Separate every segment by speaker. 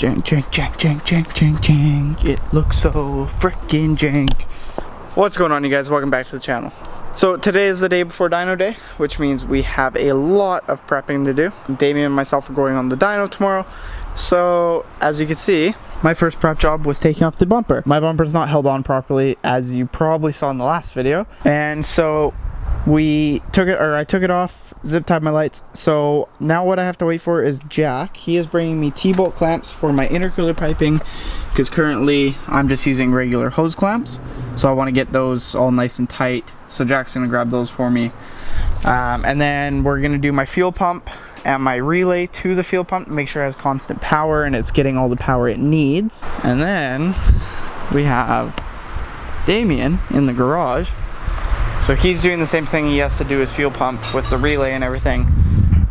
Speaker 1: Jank, jank, jank, jank, jank, jank, jank. It looks so freaking jank. What's going on, you guys? Welcome back to the channel. So today is the day before dyno day, which means we have a lot of prepping to do. Damien and myself are going on the dyno tomorrow. So as you can see, my first prep job was taking off the bumper. My bumper's not held on properly, as you probably saw in the last video. And so I took it off, zip tied my lights. So now what I have to wait for is Jack. He is bringing me T-bolt clamps for my intercooler piping, because currently I'm just using regular hose clamps. So I want to get those all nice and tight. So Jack's gonna grab those for me. And then we're gonna do my fuel pump and my relay to the fuel pump to make sure it has constant power and it's getting all the power it needs. And then we have Damien in the garage. So he's doing the same thing he has to do his fuel pump with the relay and everything.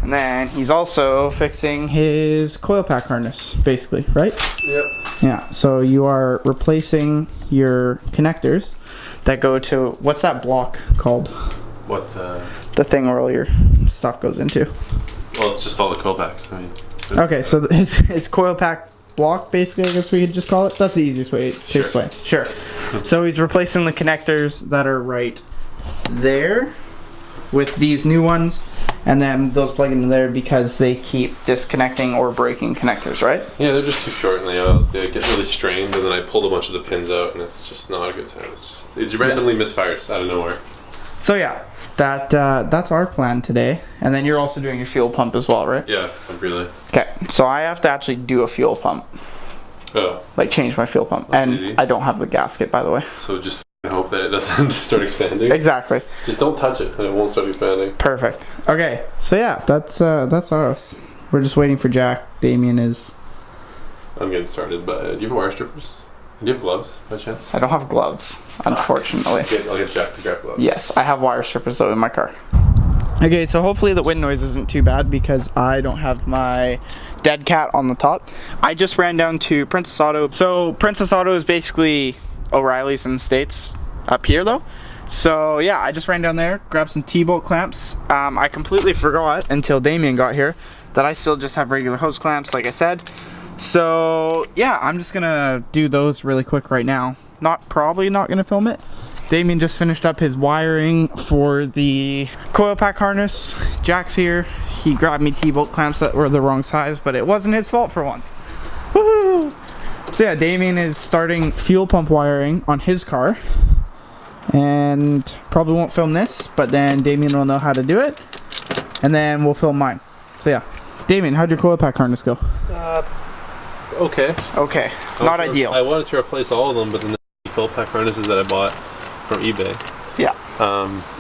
Speaker 1: And then he's also fixing his coil pack harness, basically, right?
Speaker 2: Yep.
Speaker 1: Yeah, so you are replacing your connectors that go to, what's that block called?
Speaker 2: What
Speaker 1: the thing where all your stuff goes into.
Speaker 2: Well, it's just all the coil packs. I mean.
Speaker 1: Okay, so his coil pack block, basically, I guess we could just call it. That's the easiest way to explain. Sure. So he's replacing the connectors that are right there with these new ones, and then those plug into there because they keep disconnecting or breaking connectors, right?
Speaker 2: Yeah, they're just too short and they get really strained, and then I pulled a bunch of the pins out and it's just not a good time. It's randomly misfires out of nowhere.
Speaker 1: So yeah, that's our plan today. And then you're also doing your fuel pump as well, right?
Speaker 2: Yeah, really.
Speaker 1: Okay, so I have to actually do a fuel pump.
Speaker 2: Oh.
Speaker 1: Like change my fuel pump. And
Speaker 2: easy.
Speaker 1: I don't have the gasket, by the way.
Speaker 2: So just hope that it doesn't start expanding.
Speaker 1: Exactly.
Speaker 2: Just don't touch it and it won't start expanding.
Speaker 1: Perfect. Okay, so yeah, that's us. We're just waiting for Jack. Damien is...
Speaker 2: I'm getting started, but do you have wire strippers? Do you have gloves by chance?
Speaker 1: I don't have gloves, unfortunately.
Speaker 2: I'll get Jack to grab gloves.
Speaker 1: Yes, I have wire strippers though in my car. Okay, so hopefully the wind noise isn't too bad because I don't have my dead cat on the top. I just ran down to Princess Auto. So Princess Auto is basically O'Reilly's in the States up here though. So yeah, I just ran down there, grabbed some T-bolt clamps. I completely forgot until Damien got here that I still just have regular hose clamps, like I said. So yeah, I'm just gonna do those really quick right now. Probably not gonna film it. Damien just finished up his wiring for the coil pack harness. Jack's here. He grabbed me T-bolt clamps that were the wrong size, but it wasn't his fault for once. Woohoo! So yeah, Damien is starting fuel pump wiring on his car. And probably won't film this, but then Damien will know how to do it. And then we'll film mine. So yeah. Damien, how'd your coil pack harness go?
Speaker 2: Okay.
Speaker 1: Okay. Not ideal.
Speaker 2: I wanted to replace all of them, but then the coil pack harnesses that I bought from eBay.
Speaker 1: Yeah.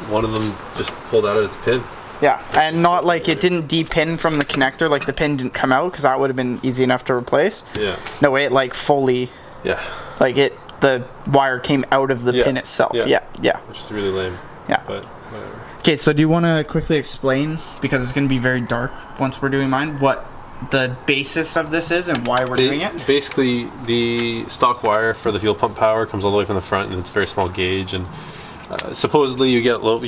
Speaker 2: One of them just pulled out of its pin.
Speaker 1: Yeah, and not like it didn't de-pin from the connector, like the pin didn't come out, because that would have been easy enough to replace.
Speaker 2: Yeah.
Speaker 1: No way, it like fully.
Speaker 2: Yeah.
Speaker 1: Like the wire came out of the pin itself. Yeah.
Speaker 2: Which is really lame.
Speaker 1: Yeah.
Speaker 2: But whatever. Okay,
Speaker 1: so do you want to quickly explain, because it's going to be very dark once we're doing mine, what the basis of this is and why we're doing it?
Speaker 2: Basically, the stock wire for the fuel pump power comes all the way from the front, and it's very small gauge, and supposedly you get low,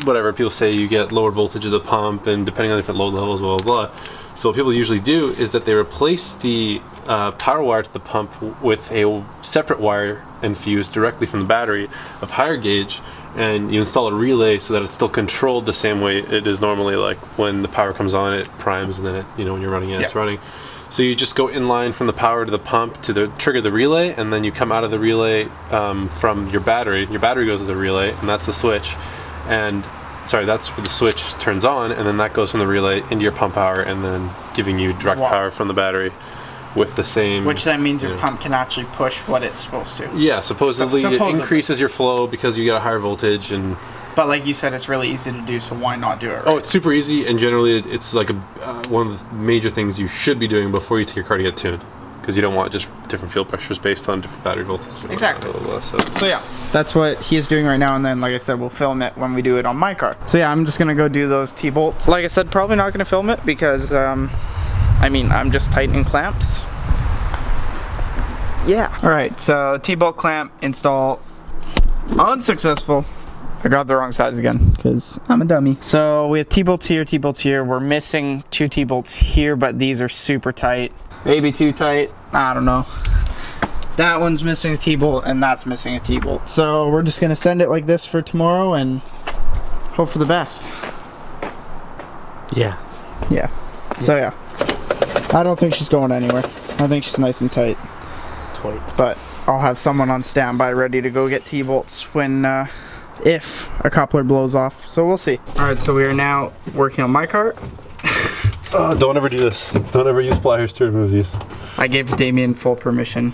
Speaker 2: whatever people say, you get lower voltage of the pump, and depending on different load levels, blah blah blah. So what people usually do is that they replace the power wire to the pump with a separate wire infused directly from the battery of higher gauge, and you install a relay so that it's still controlled the same way it is normally. Like when the power comes on, it primes, and then it, when you're running it, it's running. So you just go in line from the power to the pump to trigger the relay, and then you come out of the relay from your battery. Your battery goes to the relay, and that's the switch. And that's where the switch turns on, and then that goes from the relay into your pump power, and then giving you direct power from the battery with the same.
Speaker 1: Which then means your pump can actually push what it's supposed to.
Speaker 2: Yeah, supposedly it increases your flow because you get a higher voltage. But
Speaker 1: like you said, it's really easy to do, so why not do it, right?
Speaker 2: Oh, it's super easy, and generally it's like one of the major things you should be doing before you take your car to get tuned, because you don't want just different fuel pressures based on different battery voltage.
Speaker 1: Exactly. So yeah, that's what he is doing right now, and then like I said, we'll film it when we do it on my car. So yeah, I'm just gonna go do those T-bolts. Like I said, probably not gonna film it because I'm just tightening clamps. Yeah. Alright, so T-bolt clamp install unsuccessful. I grabbed the wrong size again because I'm a dummy. So we have T-bolts here. We're missing 2 T-bolts here, but these are super tight. Maybe too tight. I don't know. That one's missing a T-bolt and that's missing a T-bolt. So we're just gonna send it like this for tomorrow and hope for the best.
Speaker 2: Yeah.
Speaker 1: Yeah. So yeah. I don't think she's going anywhere. I think she's nice and tight. But I'll have someone on standby ready to go get T-bolts when if a coupler blows off. So we'll see. Alright, so we are now working on my cart.
Speaker 2: Oh, don't ever do this. Don't ever use pliers to remove these.
Speaker 1: I gave Damien full permission.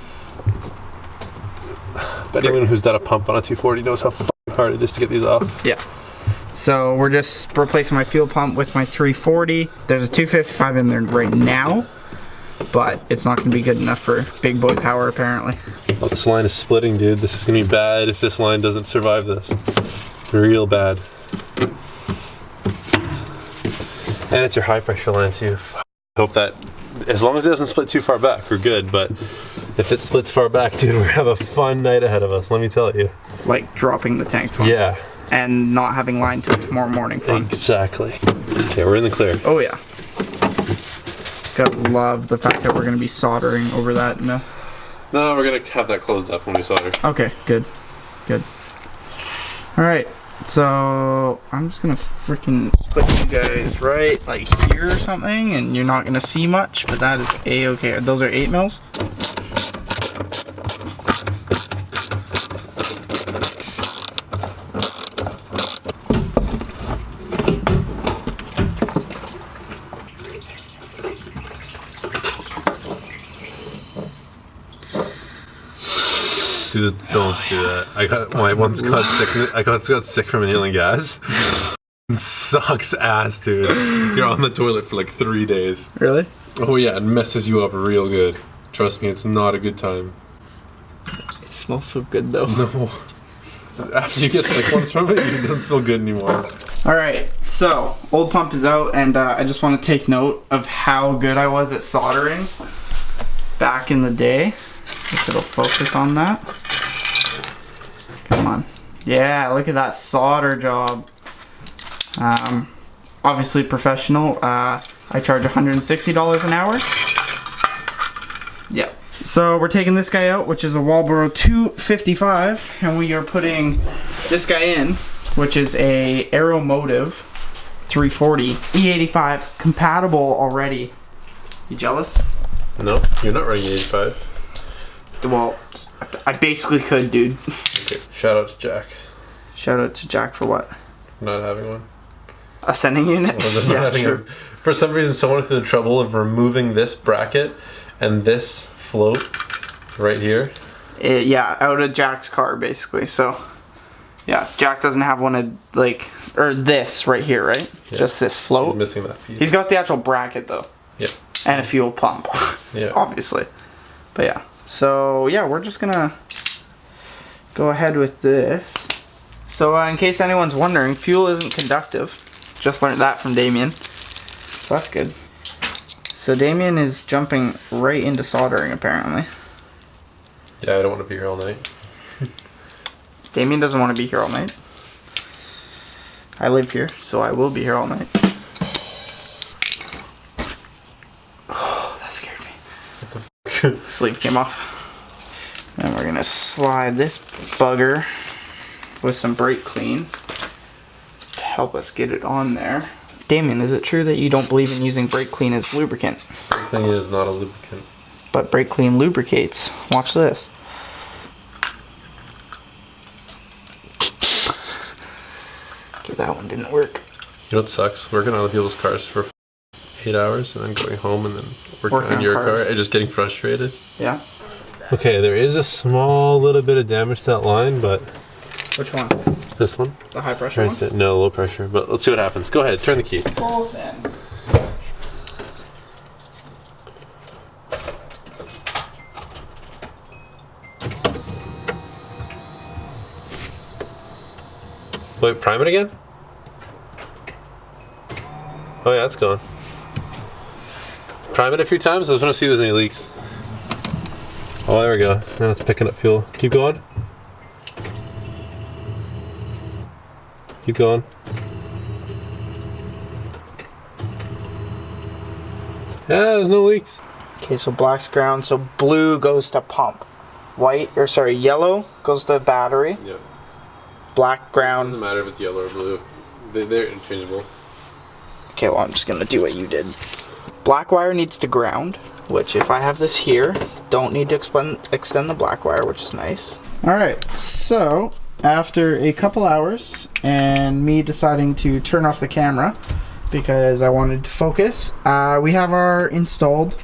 Speaker 2: But anyone who's done a pump on a 240 knows how fucking hard it is to get these off.
Speaker 1: Yeah. So we're just replacing my fuel pump with my 340. There's a 255 in there right now, but it's not going to be good enough for big boy power apparently.
Speaker 2: Oh, this line is splitting, dude. This is going to be bad if this line doesn't survive this. Real bad. And it's your high pressure line too. Hope that, as long as it doesn't split too far back, we're good. But if it splits far back, dude, we have a fun night ahead of us, let me tell you.
Speaker 1: Like dropping the tank fun.
Speaker 2: Yeah.
Speaker 1: And not having line till tomorrow morning fun.
Speaker 2: Exactly. Okay, we're in the clear.
Speaker 1: Oh yeah. Gotta love the fact that we're gonna be soldering over that. No,
Speaker 2: we're gonna have that closed up when we solder.
Speaker 1: Okay, good. Good. Alright, so I'm just gonna freaking put you guys right like here or something, and you're not gonna see much, but that is a-okay. Those are 8 mils.
Speaker 2: Dude, don't do that. I once got sick. I got sick from inhaling gas. It sucks ass, dude. You're on the toilet for like 3 days.
Speaker 1: Really?
Speaker 2: Oh yeah, it messes you up real good. Trust me, it's not a good time.
Speaker 1: It smells so good though.
Speaker 2: No. After you get sick once from it, it doesn't smell good anymore.
Speaker 1: Alright, so old pump is out, and I just want to take note of how good I was at soldering back in the day. If it'll focus on that. Come on. Yeah, look at that solder job. Obviously professional. I charge $160 an hour. Yeah. So we're taking this guy out, which is a Walboro 255, and we are putting this guy in, which is a Aeromotive 340 E85 compatible already. You jealous?
Speaker 2: No, you're not running 85.
Speaker 1: Well, I basically could, dude.
Speaker 2: Okay, shout out to Jack.
Speaker 1: Shout out to Jack for what?
Speaker 2: Not having one.
Speaker 1: A sending unit?
Speaker 2: Well,
Speaker 1: yeah, sure.
Speaker 2: For some reason, someone went through the trouble of removing this bracket and this float right here.
Speaker 1: Yeah, out of Jack's car, basically. So, yeah, Jack doesn't have one of, like, or this right here, right? Yeah. Just this float.
Speaker 2: He's missing that piece.
Speaker 1: He's got the actual bracket, though.
Speaker 2: Yeah.
Speaker 1: And a fuel pump.
Speaker 2: Yeah.
Speaker 1: Obviously. But yeah. So yeah, we're just gonna go ahead with this. So in case anyone's wondering, fuel isn't conductive. Just learned that from Damien. So that's good. So Damien is jumping right into soldering apparently.
Speaker 2: Yeah, I don't want to be here all night.
Speaker 1: Damien doesn't want to be here all night. I live here, so I will be here all night. Oh, that scared me. Sleep came off. And we're gonna slide this bugger with some brake clean to help us get it on there. Damien, is it true that you don't believe in using brake clean as lubricant?
Speaker 2: Brake clean is not a lubricant.
Speaker 1: But brake clean lubricates. Watch this. Okay, that one didn't work.
Speaker 2: You know what sucks? Working on other people's cars for 8 hours and then going home and then working on your car and just getting frustrated.
Speaker 1: Yeah.
Speaker 2: Okay, there is a small little bit of damage to that line, but...
Speaker 1: Which one?
Speaker 2: This one.
Speaker 1: The high pressure one?
Speaker 2: No, low pressure, but let's see what happens. Go ahead, turn the key.
Speaker 1: Full send.
Speaker 2: Wait, prime it again? Oh yeah, it's gone. Prime it a few times. I just want to see if there's any leaks. Oh, there we go. Now it's picking up fuel. Keep going. Keep going. Yeah, there's no leaks.
Speaker 1: Okay, so black's ground, so blue goes to pump. Yellow goes to battery.
Speaker 2: Yep.
Speaker 1: Black ground.
Speaker 2: Doesn't matter if it's yellow or blue. They're interchangeable.
Speaker 1: Okay, well, I'm just gonna do what you did. Black wire needs to ground, which if I have this here, don't need to extend the black wire, which is nice. All right, so after a couple hours and me deciding to turn off the camera because I wanted to focus, we have our installed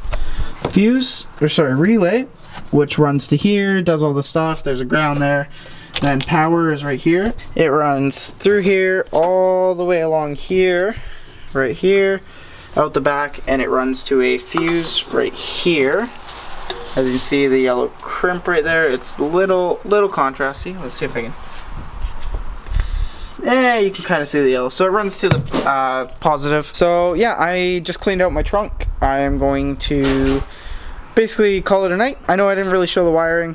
Speaker 1: relay, which runs to here, does all the stuff. There's a ground there. Then power is right here. It runs through here, all the way along here, right here, out the back, and it runs to a fuse right here. As you can see, the yellow crimp right there, it's little contrasty. Let's see if I can. Yeah, you can kind of see the yellow. So it runs to the positive. So yeah, I just cleaned out my trunk. I am going to basically call it a night. I know I didn't really show the wiring,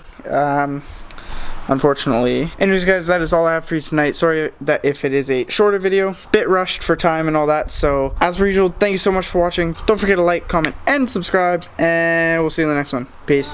Speaker 1: unfortunately. Anyways guys, that is all I have for you tonight. Sorry that if it is a shorter video, bit rushed for time and all that. So as per usual, thank you so much for watching. Don't forget to like, comment, and subscribe, and we'll see you in the next one. Peace.